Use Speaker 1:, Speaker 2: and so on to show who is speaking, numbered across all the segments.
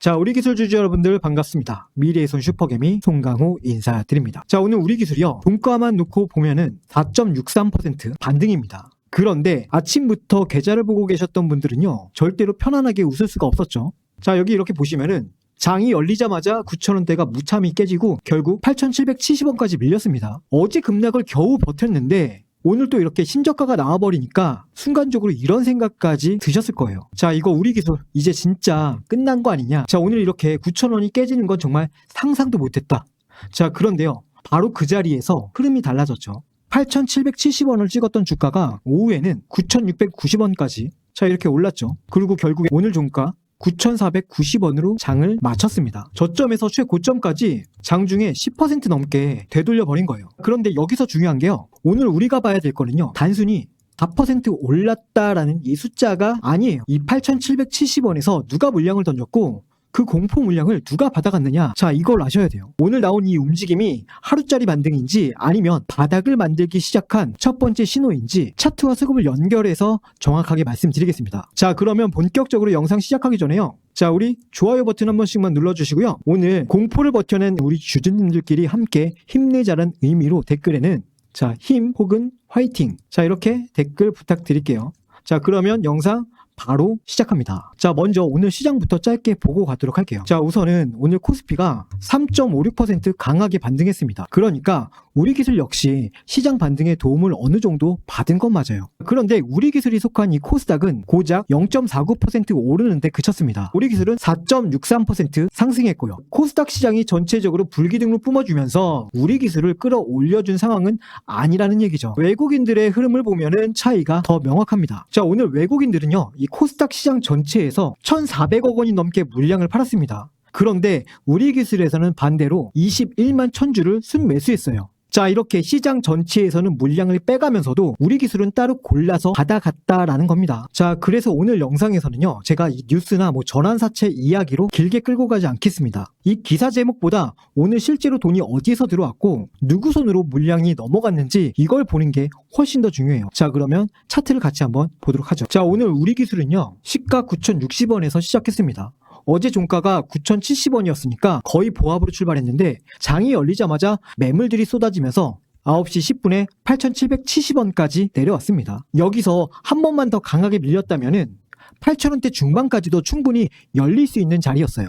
Speaker 1: 자, 우리 기술 주주 여러분들 반갑습니다. 미래의 손 슈퍼개미 송강호 인사드립니다. 자, 오늘 우리 기술이요. 종가만 놓고 보면은 4.63% 반등입니다. 그런데 아침부터 계좌를 보고 계셨던 분들은요. 절대로 편안하게 웃을 수가 없었죠. 자, 여기 이렇게 보시면은 장이 열리자마자 9,000원대가 무참히 깨지고 결국 8,770원까지 밀렸습니다. 어제 급락을 겨우 버텼는데 오늘 또 이렇게 신저가가 나와버리니까 순간적으로 이런 생각까지 드셨을 거예요. 자, 이거 우리 기술 이제 진짜 끝난 거 아니냐. 자, 오늘 이렇게 9,000원이 깨지는 건 정말 상상도 못했다. 자, 그런데요. 바로 그 자리에서 흐름이 달라졌죠. 8,770원을 찍었던 주가가 오후에는 9,690원까지 자 이렇게 올랐죠. 그리고 결국에 오늘 종가 9,490원으로 장을 마쳤습니다. 저점에서 최고점까지 장중에 10% 넘게 되돌려 버린 거예요. 그런데 여기서 중요한 게요. 오늘 우리가 봐야 될 거는요. 단순히 4% 올랐다라는 이 숫자가 아니에요. 이 8,770원에서 누가 물량을 던졌고 그 공포 물량을 누가 받아갔느냐. 자, 이걸 아셔야 돼요. 오늘 나온 이 움직임이 하루짜리 반등인지 아니면 바닥을 만들기 시작한 첫 번째 신호인지 차트와 수급을 연결해서 정확하게 말씀드리겠습니다. 자, 그러면 본격적으로 영상 시작하기 전에요. 자, 우리 좋아요 버튼 한 번씩만 눌러주시고요. 오늘 공포를 버텨낸 우리 주주님들끼리 함께 힘내자는 의미로 댓글에는 자, 힘 혹은 화이팅. 자, 이렇게 댓글 부탁드릴게요. 자, 그러면 영상 바로 시작합니다. 자, 먼저 오늘 시장부터 짧게 보고 가도록 할게요. 자, 우선은 오늘 코스피가 3.56% 강하게 반등했습니다. 그러니까 우리 기술 역시 시장 반등에 도움을 어느 정도 받은 건 맞아요. 그런데 우리 기술이 속한 이 코스닥은 고작 0.49% 오르는데 그쳤습니다. 우리 기술은 4.63% 상승했고요. 코스닥 시장이 전체적으로 불기둥으로 뿜어주면서 우리 기술을 끌어올려준 상황은 아니라는 얘기죠. 외국인들의 흐름을 보면은 차이가 더 명확합니다. 자, 오늘 외국인들은요, 이 코스닥 시장 전체에서 1,400억 원이 넘게 물량을 팔았습니다. 그런데 우리 기술에서는 반대로 21만 1,000주를 순매수했어요. 자, 이렇게 시장 전체에서는 물량을 빼가면서도 우리 기술은 따로 골라서 받아갔다라는 겁니다. 자, 그래서 오늘 영상에서는요, 제가 이 뉴스나 전환사채 이야기로 길게 끌고 가지 않겠습니다. 이 기사 제목보다 오늘 실제로 돈이 어디에서 들어왔고 누구 손으로 물량이 넘어갔는지 이걸 보는 게 훨씬 더 중요해요. 자, 그러면 차트를 같이 한번 보도록 하죠. 자, 오늘 우리 기술은요, 시가 9,060원에서 시작했습니다. 어제 종가가 9,070원이었으니까 거의 보합으로 출발했는데 장이 열리자마자 매물들이 쏟아지면서 9시 10분에 8,770원까지 내려왔습니다. 여기서 한 번만 더 강하게 밀렸다면은 8,000원대 중반까지도 충분히 열릴 수 있는 자리였어요.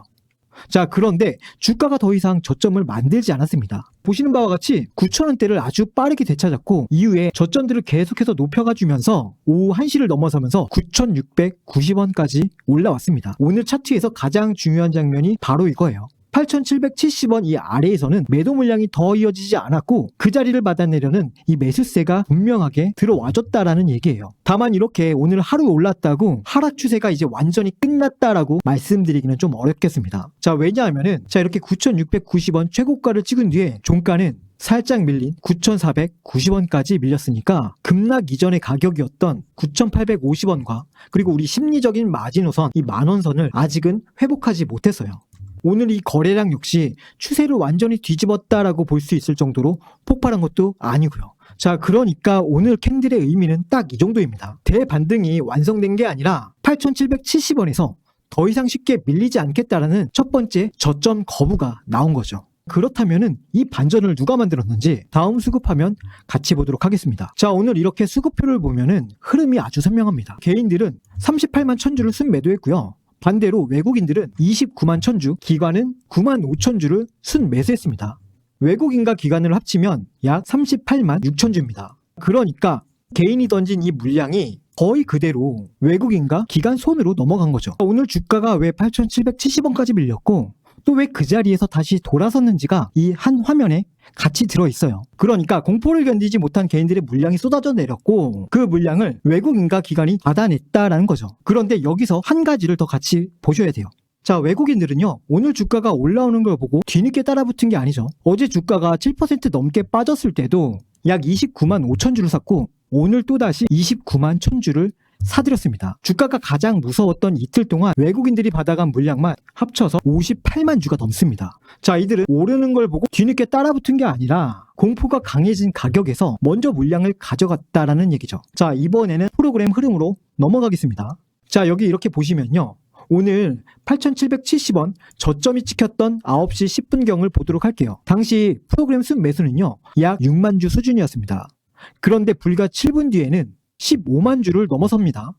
Speaker 1: 자, 그런데 주가가 더 이상 저점을 만들지 않았습니다. 보시는 바와 같이 9,000원대를 아주 빠르게 되찾았고 이후에 저점들을 계속해서 높여가주면서 오후 1시를 넘어서면서 9,690원까지 올라왔습니다. 오늘 차트에서 가장 중요한 장면이 바로 이거예요. 8,770원 이 아래에서는 매도 물량이 더 이어지지 않았고 그 자리를 받아내려는 이 매수세가 분명하게 들어와줬다라는 얘기예요. 다만 이렇게 오늘 하루 올랐다고 하락 추세가 이제 완전히 끝났다라고 말씀드리기는 좀 어렵겠습니다. 자, 왜냐하면은 자, 이렇게 9,690원 최고가를 찍은 뒤에 종가는 살짝 밀린 9,490원까지 밀렸으니까 급락 이전의 가격이었던 9,850원과 그리고 우리 심리적인 마지노선 이 만원선을 아직은 회복하지 못했어요. 오늘 이 거래량 역시 추세를 완전히 뒤집었다라고 볼 수 있을 정도로 폭발한 것도 아니고요. 자, 그러니까 오늘 캔들의 의미는 딱 이 정도입니다. 대반등이 완성된 게 아니라 8,770원에서 더 이상 쉽게 밀리지 않겠다라는 첫 번째 저점 거부가 나온 거죠. 그렇다면은 이 반전을 누가 만들었는지 다음 수급하면 같이 보도록 하겠습니다. 자, 오늘 이렇게 수급표를 보면은 흐름이 아주 선명합니다. 개인들은 38만 1,000주를 순매도했고요. 반대로 외국인들은 29만 1,000주, 기관은 9만 5,000주를 순매수했습니다. 외국인과 기관을 합치면 약 38만 6,000주입니다. 그러니까 개인이 던진 이 물량이 거의 그대로 외국인과 기관 손으로 넘어간 거죠. 오늘 주가가 왜 8,770원까지 밀렸고 또 왜 그 자리에서 다시 돌아섰는지가 이 한 화면에 같이 들어있어요. 그러니까 공포를 견디지 못한 개인들의 물량이 쏟아져 내렸고 그 물량을 외국인과 기관이 받아냈다라는 거죠. 그런데 여기서 한 가지를 더 같이 보셔야 돼요. 자, 외국인들은요, 오늘 주가가 올라오는 걸 보고 뒤늦게 따라붙은 게 아니죠. 어제 주가가 7% 넘게 빠졌을 때도 약 29만 5,000주를 샀고 오늘 또다시 29만 1,000주를 사들였습니다. 주가가 가장 무서웠던 이틀 동안 외국인들이 받아간 물량만 합쳐서 58만 주가 넘습니다. 자, 이들은 오르는 걸 보고 뒤늦게 따라붙은 게 아니라 공포가 강해진 가격에서 먼저 물량을 가져갔다라는 얘기죠. 자, 이번에는 프로그램 흐름으로 넘어가겠습니다. 자, 여기 이렇게 보시면요. 오늘 8,770원 저점이 찍혔던 9시 10분경을 보도록 할게요. 당시 프로그램 순매수는요, 약 6만 주 수준이었습니다. 그런데 불과 7분 뒤에는 15만 주를 넘어섭니다.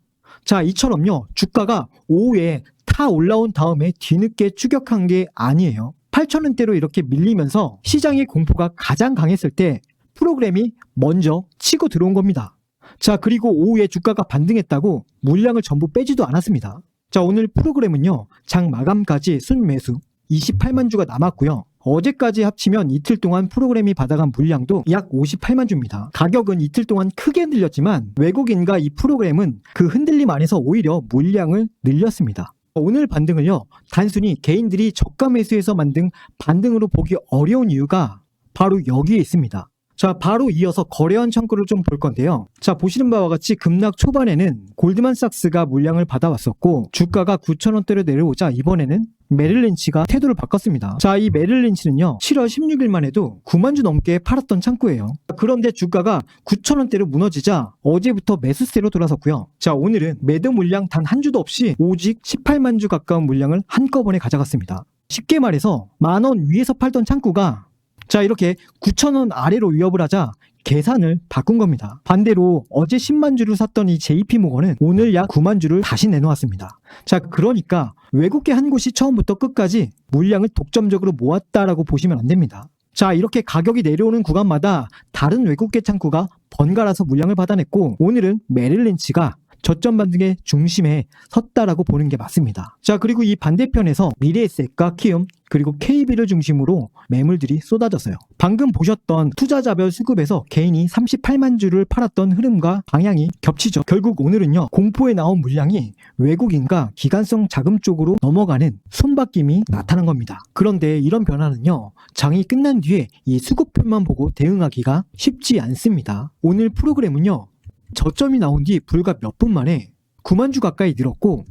Speaker 1: 자, 이처럼요, 주가가 오후에 타 올라온 다음에 뒤늦게 추격한 게 아니에요. 8,000원대로 이렇게 밀리면서 시장의 공포가 가장 강했을 때 프로그램이 먼저 치고 들어온 겁니다. 자, 그리고 오후에 주가가 반등했다고 물량을 전부 빼지도 않았습니다. 자, 오늘 프로그램은요, 장 마감까지 순매수 28만 주가 남았고요. 어제까지 합치면 이틀 동안 프로그램이 받아간 물량도 약 58만 주입니다. 가격은 이틀 동안 크게 흔들렸지만 외국인과 이 프로그램은 그 흔들림 안에서 오히려 물량을 늘렸습니다. 오늘 반등을요, 단순히 개인들이 저가 매수해서 만든 반등으로 보기 어려운 이유가 바로 여기에 있습니다. 자, 바로 이어서 거래원 창구를 좀 볼 건데요. 자, 보시는 바와 같이 급락 초반에는 골드만삭스가 물량을 받아왔었고 주가가 9,000원대로 내려오자 이번에는 메릴린치가 태도를 바꿨습니다. 자, 이 메릴린치는요, 7월 16일만 해도 9만 주 넘게 팔았던 창구예요. 그런데 주가가 9,000원대로 무너지자 어제부터 매수세로 돌아섰고요. 자, 오늘은 매도 물량 단 한 주도 없이 오직 18만 주 가까운 물량을 한꺼번에 가져갔습니다. 쉽게 말해서 10,000원 위에서 팔던 창구가 자, 이렇게 9,000원 아래로 위협을 하자 계산을 바꾼 겁니다. 반대로 어제 10만 주를 샀던 이 JP모건은 오늘 약 9만 주를 다시 내놓았습니다. 자, 그러니까 외국계 한 곳이 처음부터 끝까지 물량을 독점적으로 모았다라고 보시면 안 됩니다. 자, 이렇게 가격이 내려오는 구간마다 다른 외국계 창구가 번갈아서 물량을 받아냈고 오늘은 메릴린치가 저점 반등의 중심에 섰다라고 보는 게 맞습니다. 자, 그리고 이 반대편에서 미래에셋과 키움 그리고 KB를 중심으로 매물들이 쏟아졌어요. 방금 보셨던 투자자별 수급에서 개인이 38만 주를 팔았던 흐름과 방향이 겹치죠. 결국 오늘은요, 공포에 나온 물량이 외국인과 기관성 자금 쪽으로 넘어가는 손바뀜이 나타난 겁니다. 그런데 이런 변화는요, 장이 끝난 뒤에 이 수급편만 보고 대응하기가 쉽지 않습니다. 오늘 프로그램은요, 저점이 나온 뒤 불과 몇 분 만에 9만 주 가까이 늘었고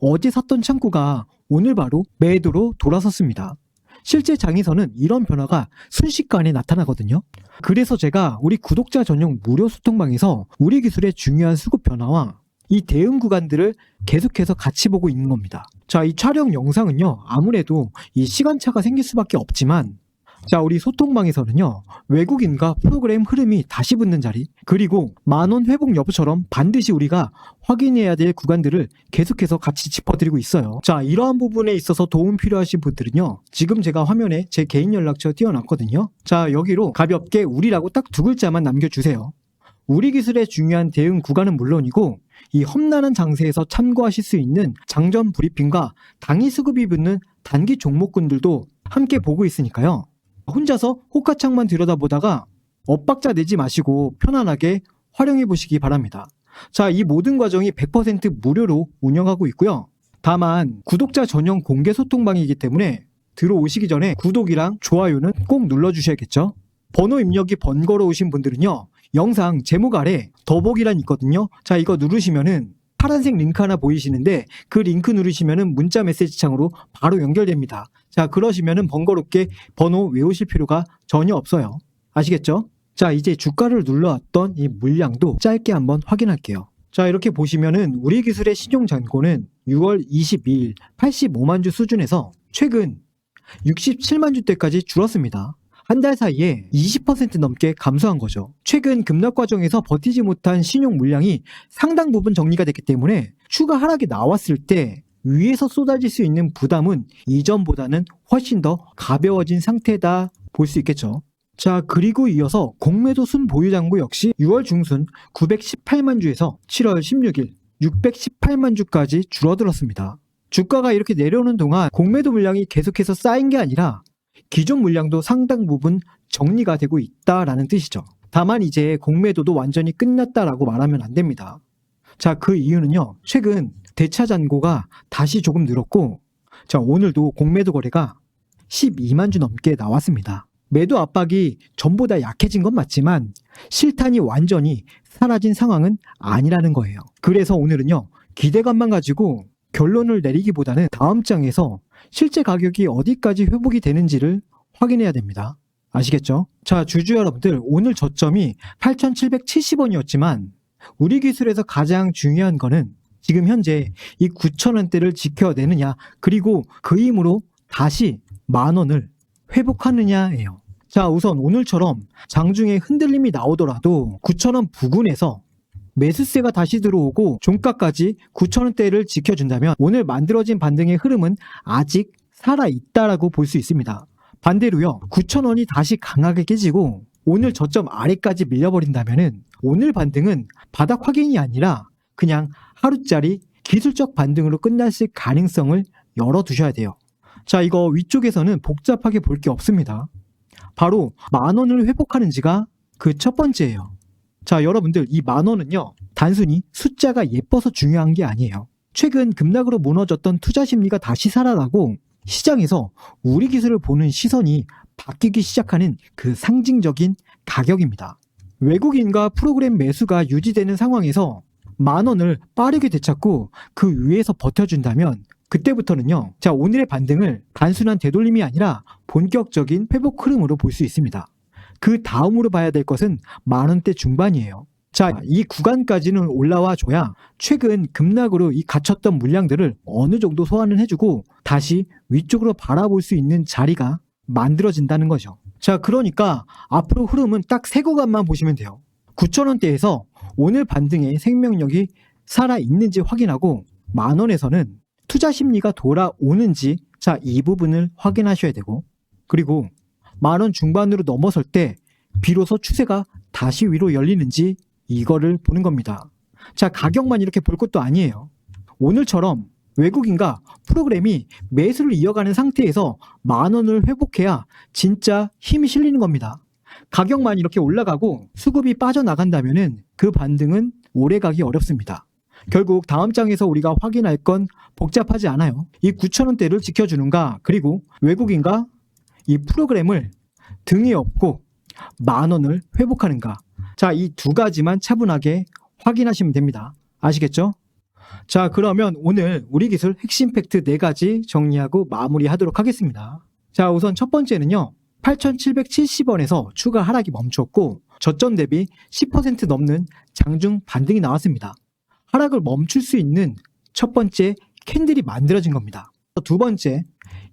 Speaker 1: 어제 샀던 창구가 오늘 바로 매도로 돌아섰습니다. 실제 장에서는 이런 변화가 순식간에 나타나거든요. 그래서 제가 우리 구독자 전용 무료 소통방에서 우리 기술의 중요한 수급 변화와 이 대응 구간들을 계속해서 같이 보고 있는 겁니다. 자, 이 촬영 영상은요, 아무래도 이 시간차가 생길 수밖에 없지만 자, 우리 소통방에서는요, 외국인과 프로그램 흐름이 다시 붙는 자리, 그리고 만원 회복 여부처럼 반드시 우리가 확인해야 될 구간들을 계속해서 같이 짚어드리고 있어요. 자, 이러한 부분에 있어서 도움 필요하신 분들은요, 지금 제가 화면에 제 개인 연락처 띄워놨거든요. 자, 여기로 가볍게 우리라고 딱 두 글자만 남겨주세요. 우리 기술의 중요한 대응 구간은 물론이고 이 험난한 장세에서 참고하실 수 있는 장전 브리핑과 당일 수급이 붙는 단기 종목군들도 함께 보고 있으니까요. 혼자서 호가창만 들여다보다가 엇박자 내지 마시고 편안하게 활용해 보시기 바랍니다. 자, 이 모든 과정이 100% 무료로 운영하고 있고요. 다만 구독자 전용 공개 소통방이기 때문에 들어오시기 전에 구독이랑 좋아요는 꼭 눌러주셔야겠죠. 번호 입력이 번거로우신 분들은요, 영상 제목 아래 더보기란 있거든요. 자, 이거 누르시면은 파란색 링크 하나 보이시는데 그 링크 누르시면은 문자 메시지 창으로 바로 연결됩니다. 자, 그러시면은 번거롭게 번호 외우실 필요가 전혀 없어요. 아시겠죠? 자, 이제 주가를 눌러왔던 이 물량도 짧게 한번 확인할게요. 자, 이렇게 보시면은 우리 기술의 신용 잔고는 6월 22일 85만 주 수준에서 최근 67만 주대까지 줄었습니다. 한 달 사이에 20% 넘게 감소한 거죠. 최근 급락 과정에서 버티지 못한 신용 물량이 상당 부분 정리가 됐기 때문에 추가 하락이 나왔을 때 위에서 쏟아질 수 있는 부담은 이전보다는 훨씬 더 가벼워진 상태다 볼 수 있겠죠. 자, 그리고 이어서 공매도 순 보유 잔고 역시 6월 중순 918만 주에서 7월 16일 618만 주까지 줄어들었습니다. 주가가 이렇게 내려오는 동안 공매도 물량이 계속해서 쌓인 게 아니라 기존 물량도 상당 부분 정리가 되고 있다라는 뜻이죠. 다만 이제 공매도도 완전히 끝났다라고 말하면 안 됩니다. 자, 그 이유는요, 최근 대차 잔고가 다시 조금 늘었고, 자, 오늘도 공매도 거래가 12만 주 넘게 나왔습니다. 매도 압박이 전보다 약해진 건 맞지만 실탄이 완전히 사라진 상황은 아니라는 거예요. 그래서 오늘은요, 기대감만 가지고 결론을 내리기보다는 다음 장에서 실제 가격이 어디까지 회복이 되는지를 확인해야 됩니다. 아시겠죠? 자, 주주 여러분들, 오늘 저점이 8,770원이었지만 우리 기술에서 가장 중요한 거는 지금 현재 이 9,000원대를 지켜내느냐, 그리고 그 힘으로 다시 10,000원을 회복하느냐예요. 자, 우선 오늘처럼 장중에 흔들림이 나오더라도 9,000원 부근에서 매수세가 다시 들어오고 종가까지 9,000원대를 지켜준다면 오늘 만들어진 반등의 흐름은 아직 살아있다라고 볼 수 있습니다. 반대로요, 9,000원이 다시 강하게 깨지고 오늘 저점 아래까지 밀려버린다면은 오늘 반등은 바닥 확인이 아니라 그냥 하루짜리 기술적 반등으로 끝날 가능성을 열어두셔야 돼요. 자, 이거 위쪽에서는 복잡하게 볼 게 없습니다. 바로 10,000원을 회복하는지가 그 첫 번째예요. 자, 여러분들, 이 10,000원은요, 단순히 숫자가 예뻐서 중요한 게 아니에요. 최근 급락으로 무너졌던 투자 심리가 다시 살아나고 시장에서 우리 기술을 보는 시선이 바뀌기 시작하는 그 상징적인 가격입니다. 외국인과 프로그램 매수가 유지되는 상황에서 10,000원을 빠르게 되찾고 그 위에서 버텨준다면 그때부터는요, 자, 오늘의 반등을 단순한 되돌림이 아니라 본격적인 회복 흐름으로 볼 수 있습니다. 그 다음으로 봐야 될 것은 10,000원대 중반이에요. 자, 이 구간까지는 올라와 줘야 최근 급락으로 이 갇혔던 물량들을 어느 정도 소환을 해주고 다시 위쪽으로 바라볼 수 있는 자리가 만들어진다는 거죠. 자, 그러니까 앞으로 흐름은 딱 세 구간만 보시면 돼요. 9,000원대에서 오늘 반등의 생명력이 살아있는지 확인하고 10,000원에서는 투자 심리가 돌아오는지, 자, 이 부분을 확인하셔야 되고, 그리고 10,000원 중반으로 넘어설 때 비로소 추세가 다시 위로 열리는지 이거를 보는 겁니다. 자, 가격만 이렇게 볼 것도 아니에요. 오늘처럼 외국인과 프로그램이 매수를 이어가는 상태에서 10,000원을 회복해야 진짜 힘이 실리는 겁니다. 가격만 이렇게 올라가고 수급이 빠져나간다면은 그 반등은 오래 가기 어렵습니다. 결국 다음 장에서 우리가 확인할 건 복잡하지 않아요. 이 9,000원대를 지켜주는가, 그리고 외국인과 이 프로그램을 등에 업고 10,000원을 회복하는가. 자, 이 두 가지만 차분하게 확인하시면 됩니다. 아시겠죠? 자, 그러면 오늘 우리 기술 핵심 팩트 4가지 정리하고 마무리하도록 하겠습니다. 자, 우선 첫 번째는요, 8,770원에서 추가 하락이 멈췄고 저점 대비 10% 넘는 장중 반등이 나왔습니다. 하락을 멈출 수 있는 첫 번째 캔들이 만들어진 겁니다. 두 번째,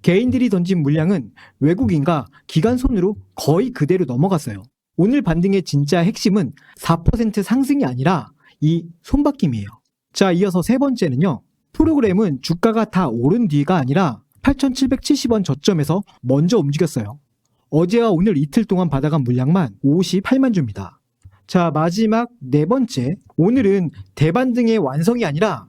Speaker 1: 개인들이 던진 물량은 외국인과 기관 손으로 거의 그대로 넘어갔어요. 오늘 반등의 진짜 핵심은 4% 상승이 아니라 이 손바뀜이에요. 자, 이어서 세 번째는요, 프로그램은 주가가 다 오른 뒤가 아니라 8,770원 저점에서 먼저 움직였어요. 어제와 오늘 이틀 동안 받아간 물량만 58만 주입니다. 자, 마지막 네 번째, 오늘은 대반등의 완성이 아니라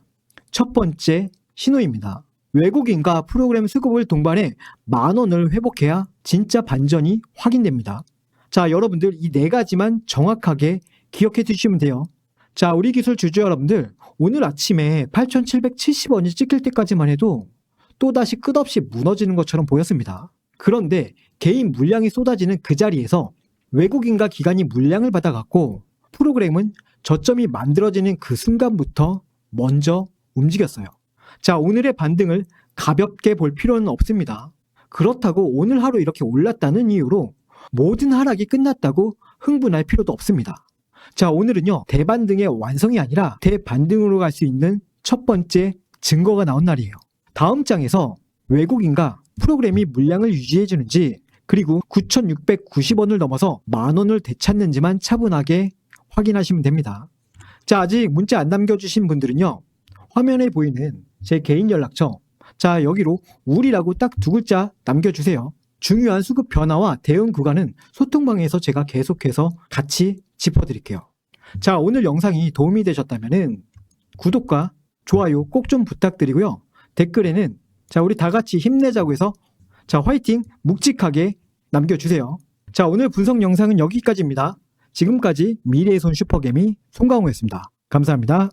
Speaker 1: 첫 번째 신호입니다. 외국인과 프로그램 수급을 동반해 10,000원을 회복해야 진짜 반전이 확인됩니다. 자, 여러분들 이 4가지만 정확하게 기억해 두시면 돼요. 자, 우리 기술 주주 여러분들, 오늘 아침에 8,770원이 찍힐 때까지만 해도 또다시 끝없이 무너지는 것처럼 보였습니다. 그런데 개인 물량이 쏟아지는 그 자리에서 외국인과 기관이 물량을 받아갔고 프로그램은 저점이 만들어지는 그 순간부터 먼저 움직였어요. 자, 오늘의 반등을 가볍게 볼 필요는 없습니다. 그렇다고 오늘 하루 이렇게 올랐다는 이유로 모든 하락이 끝났다고 흥분할 필요도 없습니다. 자, 오늘은요, 대반등의 완성이 아니라 대반등으로 갈 수 있는 첫 번째 증거가 나온 날이에요. 다음 장에서 외국인과 프로그램이 물량을 유지해주는지, 그리고 9,690원을 넘어서 10,000원을 되찾는지만 차분하게 확인하시면 됩니다. 자, 아직 문자 안 남겨주신 분들은요, 화면에 보이는 제 개인 연락처, 자, 여기로 우리라고 딱 2글자 남겨주세요. 중요한 수급 변화와 대응 구간은 소통방에서 제가 계속해서 같이 짚어드릴게요. 자, 오늘 영상이 도움이 되셨다면 구독과 좋아요 꼭 좀 부탁드리고요. 댓글에는 자, 우리 다 같이 힘내자고 해서 자, 화이팅 묵직하게 남겨주세요. 자, 오늘 분석 영상은 여기까지입니다. 지금까지 미래의 손 슈퍼개미 송강호였습니다. 감사합니다.